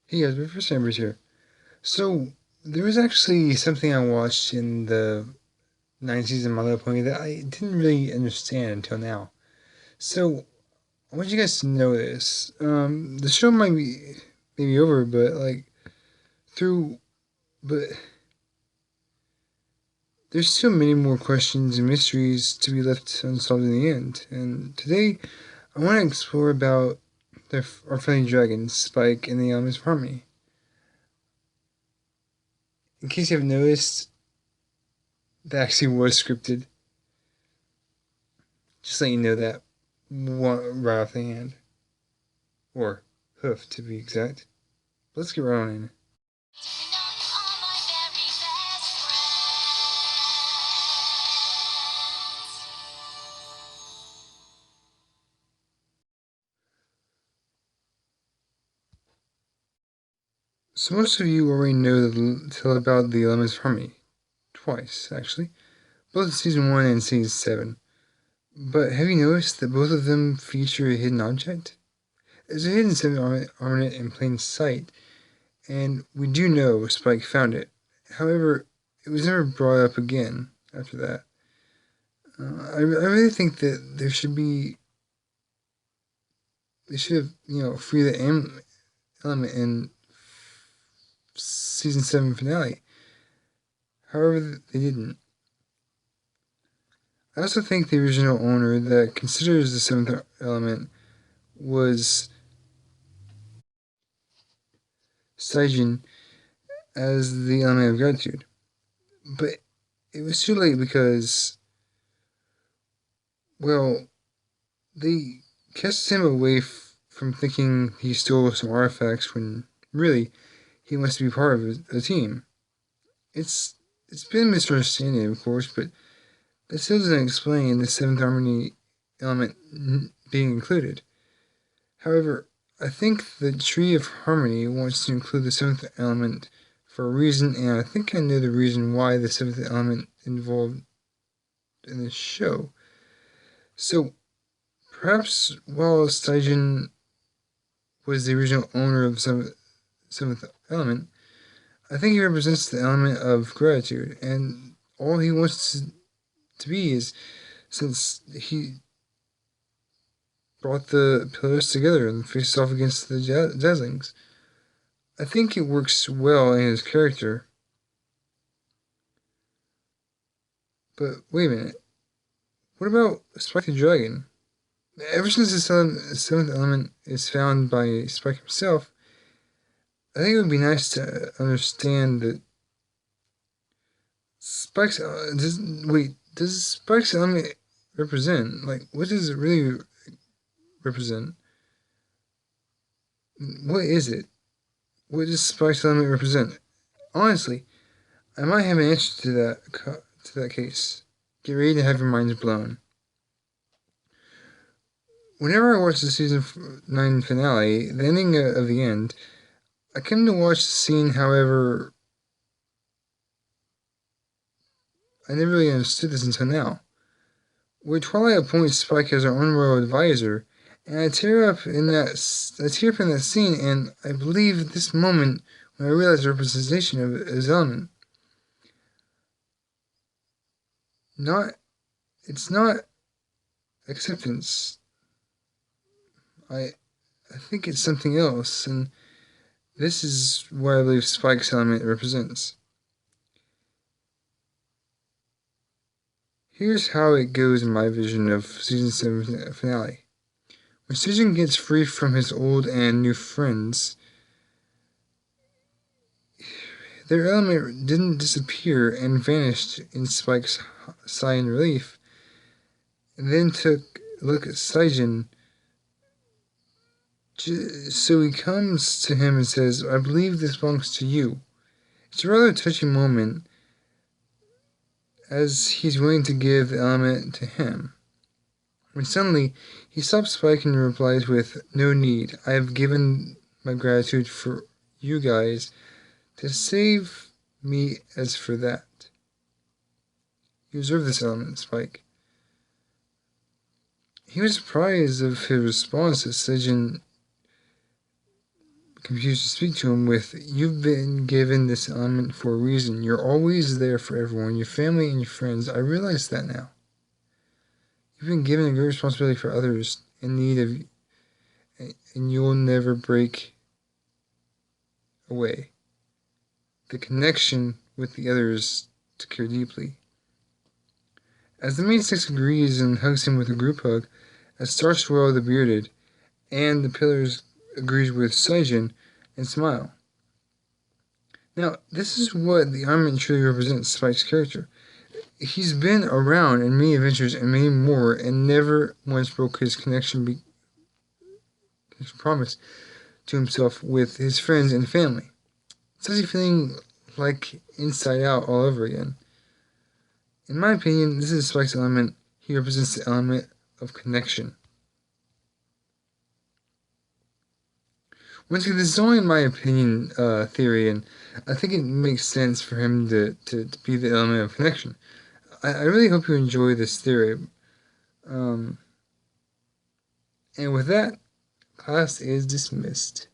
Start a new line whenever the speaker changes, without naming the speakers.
Hey guys, my first Amber's here. So, there was actually something I watched in the 9th season of My Little Pony that I didn't really understand until now. So, I want you guys to know this. The show might be maybe over, but through, but there's still many more questions and mysteries to be left unsolved in the end. And today, I want to explore about our friendly dragons, Spike and the Elements of Harmony. In case you haven't noticed, that actually was scripted. Just let you know that right off the hand. Or hoof, to be exact. Let's get right on in. So most of you already know the tale about the Elements of Harmony. Twice, actually. Both in Season 1 and Season 7. But have you noticed that both of them feature a hidden object? There's a hidden seven ornament in plain sight, and we do know Spike found it. However, it was never brought up again after that. I really think that they should have, free the element in season 7 finale. However, they didn't. I also think the original owner that considers the seventh element was Saijin as the element of gratitude. But it was too late because, well, they cast him away from thinking he stole some artifacts when really he wants to be part of a team. It's it's been a misunderstanding, of course, but that still doesn't explain the seventh harmony element being included. However, I think the Tree of Harmony wants to include the seventh element for a reason, and I think I know the reason why the seventh element involved in this show. So, perhaps while Staijin was the original owner of the seventh element, I think he represents the element of gratitude, and all he wants to be is, since he brought the pillars together and faced off against the Dazzlings. I think it works well in his character. But wait a minute. What about Spike the Dragon? Ever since the seventh element is found by Spike himself, I think it would be nice to understand that Spike's. Does Spike's element represent? Like, what does it really represent? What is it? What does Spike's element represent? Honestly, I might have an answer to that case. Get ready to have your minds blown. Whenever I watch the season 9 finale, the ending of the end, I come to watch the scene. However, I never really understood this until now, where Twilight appoints Spike as her own royal advisor, and I tear up in that scene, and I believe at this moment when I realize the representation of his element. Not, it's not acceptance. I, I think it's something else, and this is what I believe Spike's element represents. Here's how it goes in my vision of season 7 finale. When Sujin gets free from his old and new friends, their element didn't disappear and vanished in Spike's sigh in relief, and then took a look at Saijin. So he comes to him and says, I believe this belongs to you. It's a rather touching moment, as he's willing to give the element to him. When suddenly he stops Spike and replies with, No need, I have given my gratitude for you guys to save me as for that. You observe this element, Spike. He was surprised of his response as Sejin continues to speak to him with, "You've been given this element for a reason. You're always there for everyone, your family and your friends. I realize that now. You've been given a great responsibility for others in need of you, and you'll never break away. The connection with the others to care deeply." As the main six agrees and hugs him with a group hug, as Starswell the Bearded and the Pillars agrees with Saijin and smile. Now, this is what the armament truly represents Spike's character. He's been around in many adventures and many more, and never once broke his his promise to himself with his friends and family. It's actually feeling like Inside Out all over again. In my opinion, this is Spike's element. He represents the element of connection. Once again, this is only in my opinion theory, and I think it makes sense for him to be the element of connection. I really hope you enjoy this theory. And with that, class is dismissed.